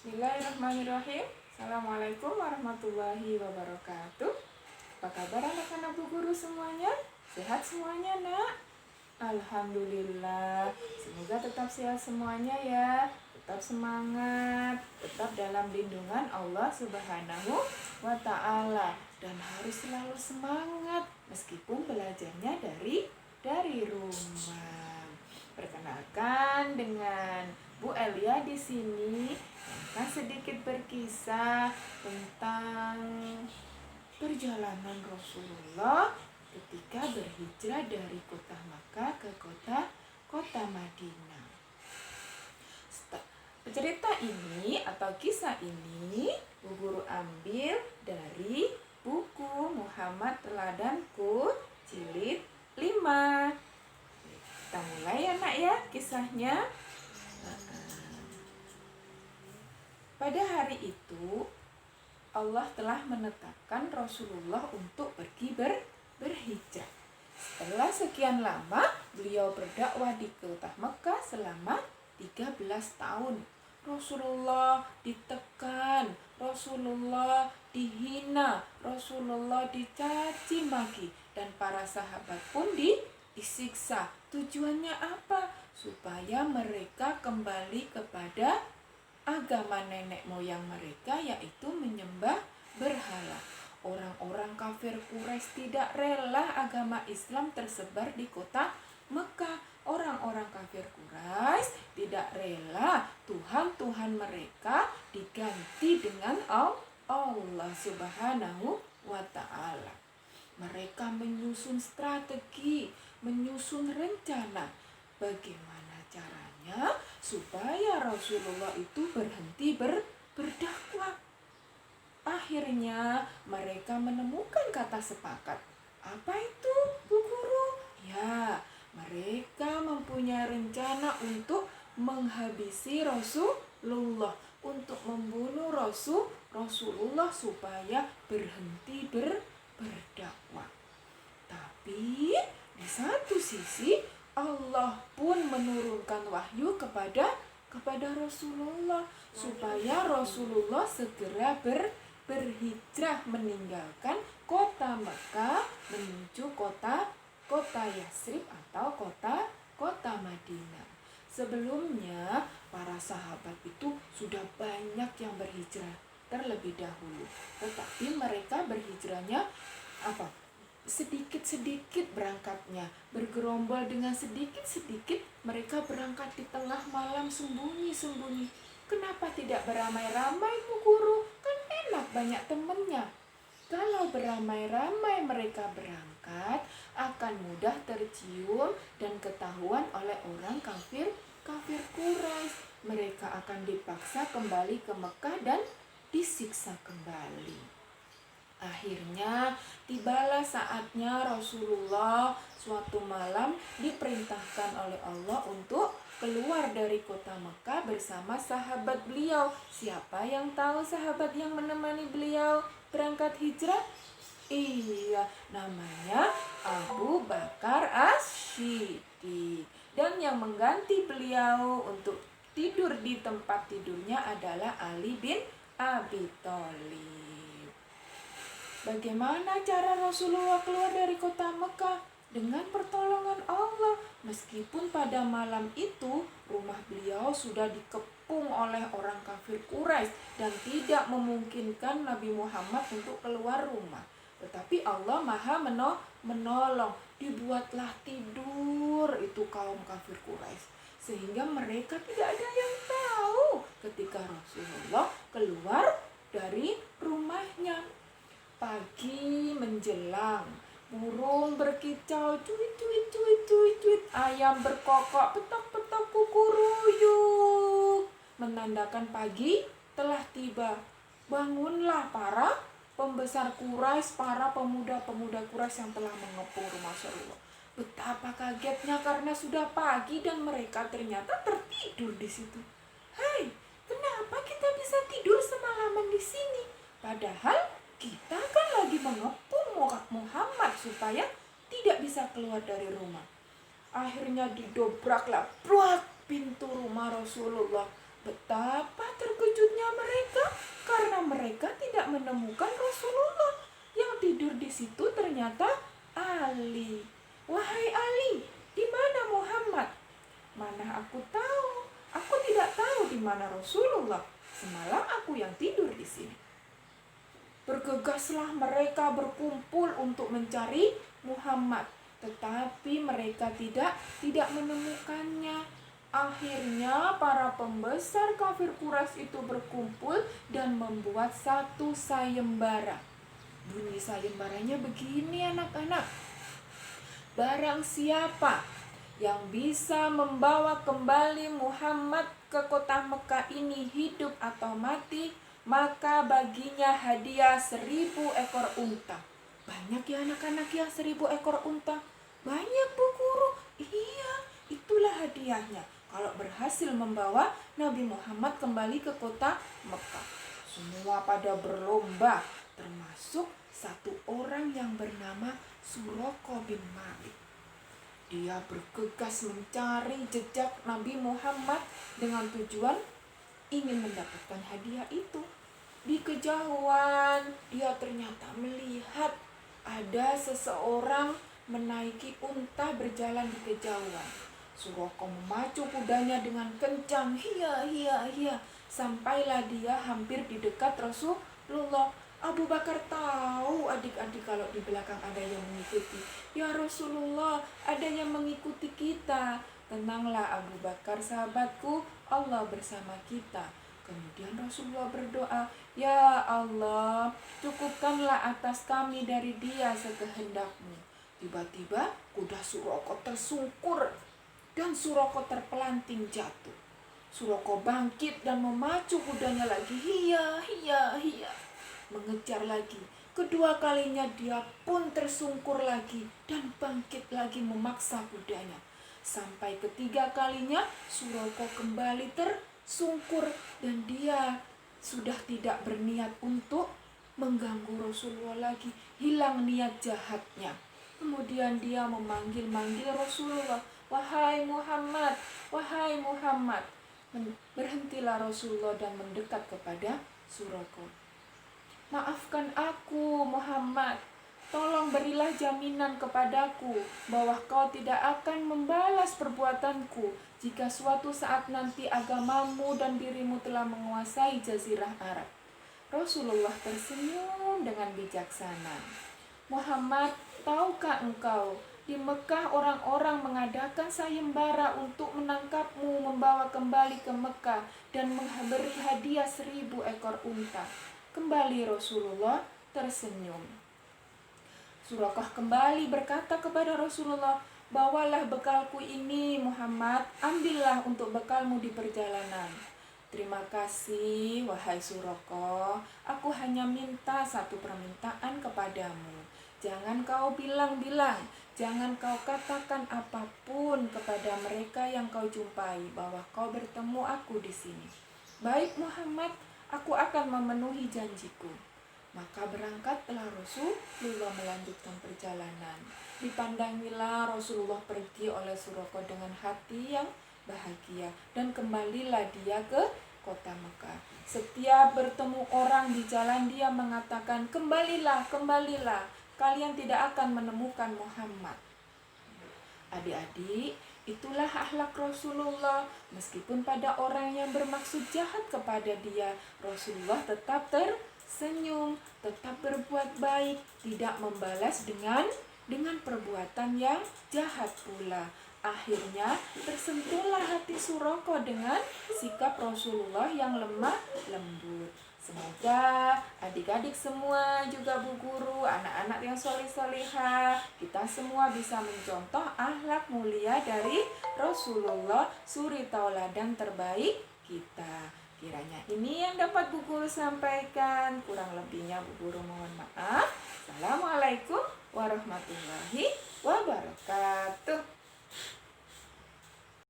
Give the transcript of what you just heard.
Bismillahirrahmanirrahim. Assalamualaikum warahmatullahi wabarakatuh. Apa kabar anak-anak Bu Guru semuanya? Sehat semuanya, Nak? Alhamdulillah. Semoga tetap sehat semuanya ya. Tetap semangat, tetap dalam lindungan Allah Subhanahu wa Ta'ala, dan harus selalu semangat meskipun belajarnya dari rumah. Perkenalkan dengan Bu Elia di sini akan sedikit berkisah tentang perjalanan Rasulullah ketika berhijrah dari kota Makkah ke kota Madinah. Cerita ini atau kisah ini Bu Guru ambil dari buku Muhammad Teladanku jilid 5. Kita mulai ya Nak ya kisahnya. Pada hari itu Allah telah menetapkan Rasulullah untuk pergi berhijrah. Setelah sekian lama beliau berdakwah di kota Mekah selama 13 tahun. Rasulullah ditekan, Rasulullah dihina, Rasulullah dicaci maki, dan para sahabat pun disiksa. Tujuannya apa? Supaya mereka kembali kepada agama nenek moyang mereka, yaitu menyembah berhala. Orang-orang kafir Quraisy tidak rela agama Islam tersebar di kota Mekah. Orang-orang kafir Quraisy tidak rela Tuhan-Tuhan mereka diganti dengan Allah Subhanahu wa Ta'ala. Mereka menyusun strategi, menyusun rencana bagaimana caranya supaya Rasulullah itu berhenti berdakwah. Akhirnya mereka menemukan kata sepakat. Apa itu, Bu Guru? Ya, mereka mempunyai rencana untuk menghabisi Rasulullah, untuk membunuh Rasulullah supaya berhenti berdakwah. Tapi di satu sisi Allah pun menurunkan wahyu kepada Rasulullah supaya Rasulullah segera berhijrah meninggalkan kota Mekah menuju kota Yatsrib atau kota Madinah. Sebelumnya para sahabat itu sudah banyak yang berhijrah terlebih dahulu, tetapi mereka berhijrahnya sedikit-sedikit berangkatnya, bergerombol dengan sedikit-sedikit. Mereka berangkat di tengah malam sembunyi-sembunyi. Kenapa tidak beramai-ramai, Bu Guru? Kan enak, banyak temannya. Kalau beramai-ramai mereka berangkat, akan mudah tercium dan ketahuan oleh orang kafir Quraisy. Mereka akan dipaksa kembali ke Mekah dan disiksa kembali. Akhirnya tibalah saatnya Rasulullah suatu malam diperintahkan oleh Allah untuk keluar dari kota Mekah bersama sahabat beliau. Siapa yang tahu sahabat yang menemani beliau berangkat hijrah? Iya, namanya Abu Bakar As-Siddiq. Dan yang mengganti beliau untuk tidur di tempat tidurnya adalah Ali bin Abi Thalib. Bagaimana cara Rasulullah keluar dari kota Mekah? Dengan pertolongan Allah. Meskipun pada malam itu rumah beliau sudah dikepung oleh orang kafir Quraisy dan tidak memungkinkan Nabi Muhammad untuk keluar rumah. Tetapi Allah Maha menolong. Dibuatlah tidur itu kaum kafir Quraisy, sehingga mereka tidak ada yang tahu ketika Rasulullah keluar dari rumahnya. Pagi menjelang, burung berkicau, cuit cuit cuit cuit cuit, ayam berkokok, petok petok kukuruyuk, menandakan pagi telah tiba. Bangunlah para pembesar Quraisy, para pemuda-pemuda Quraisy yang telah mengepung rumah Rasulullah. Betapa kagetnya karena sudah pagi dan mereka ternyata tertidur di situ. Hai, kenapa kita bisa tidur semalaman di sini? Padahal kita kan lagi mengepung Muhammad supaya tidak bisa keluar dari rumah. Akhirnya didobraklah pintu rumah Rasulullah. Betapa terkejutnya menemukan Rasulullah. Yang tidur di situ ternyata Ali. Wahai Ali, di mana Muhammad? Mana aku tahu? Aku tidak tahu di mana Rasulullah. Semalam aku yang tidur di sini. Bergegaslah mereka berkumpul untuk mencari Muhammad, tetapi mereka tidak menemukannya. Akhirnya para pembesar kafir Quraisy itu berkumpul dan membuat satu sayembara. Bunyi sayembaranya begini anak-anak. Barang siapa yang bisa membawa kembali Muhammad ke kota Mekah ini hidup atau mati, maka baginya hadiah 1.000 ekor unta. Banyak ya anak-anak ya 1.000 ekor unta. Banyak Bu Guru. Iya, itulah hadiahnya kalau berhasil membawa Nabi Muhammad kembali ke kota Mekah. Semua pada berlomba, termasuk satu orang yang bernama Suraqah bin Malik. Dia bergegas mencari jejak Nabi Muhammad dengan tujuan ingin mendapatkan hadiah itu. Di kejauhan dia ternyata melihat ada seseorang menaiki unta berjalan di kejauhan. Suraqah memacu kudanya dengan kencang, hiya hiya hiya, sampailah dia hampir di dekat Rasulullah. Abu Bakar tahu adik-adik kalau di belakang ada yang mengikuti. Ya Rasulullah, ada yang mengikuti kita. Tenanglah Abu Bakar sahabatku, Allah bersama kita. Kemudian Rasulullah berdoa, ya Allah, cukupkanlah atas kami dari dia sekehendakmu. Tiba-tiba kuda Suraqah tersungkur dan Suraqah terpelanting jatuh. Suraqah bangkit dan memacu kudanya lagi, hiya hiya hiya, mengejar lagi. Kedua kalinya dia pun tersungkur lagi dan bangkit lagi memaksa kudanya. Sampai ketiga kalinya Suraqah kembali tersungkur dan dia sudah tidak berniat untuk mengganggu Rasulullah lagi. Hilang niat jahatnya. Kemudian dia memanggil-manggil Rasulullah, wahai Muhammad, wahai Muhammad. Berhentilah Rasulullah dan mendekat kepada Suraqah. Maafkan aku Muhammad, tolong berilah jaminan kepadaku bahwa kau tidak akan membalas perbuatanku jika suatu saat nanti agamamu dan dirimu telah menguasai jazirah Arab. Rasulullah tersenyum dengan bijaksana. Muhammad, tahukah engkau, di Mekah orang-orang mengadakan sayembara untuk menangkapmu, membawa kembali ke Mekah dan memberi hadiah 1.000 ekor unta. Kembali Rasulullah tersenyum. Suraqah kembali berkata kepada Rasulullah, bawalah bekalku ini Muhammad, ambillah untuk bekalmu di perjalanan. Terima kasih wahai Suraqah, aku hanya minta satu permintaan kepadamu. Jangan kau bilang-bilang, jangan kau katakan apapun kepada mereka yang kau jumpai bahwa kau bertemu aku di sini. Baik Muhammad, aku akan memenuhi janjiku. Maka berangkatlah Rasulullah melanjutkan perjalanan. Dipandangilah Rasulullah pergi oleh Suraqah dengan hati yang bahagia. Dan kembalilah dia ke kota Mekah. Setiap bertemu orang di jalan dia mengatakan, kembalilah, kembalilah. Kalian tidak akan menemukan Muhammad. Adik-adik, itulah akhlak Rasulullah. Meskipun pada orang yang bermaksud jahat kepada dia, Rasulullah tetap tersenyum, tetap berbuat baik, tidak membalas dengan perbuatan yang jahat pula. Akhirnya tersentuhlah hati Suraqah dengan sikap Rasulullah yang lemah lembut. Semoga adik-adik semua, juga Bu Guru, anak-anak yang soleh-solehah, kita semua bisa mencontoh akhlak mulia dari Rasulullah, suri tauladan terbaik kita. Kiranya ini yang dapat Bu Guru sampaikan. Kurang lebihnya Bu Guru mohon maaf. Assalamualaikum warahmatullahi wabarakatuh.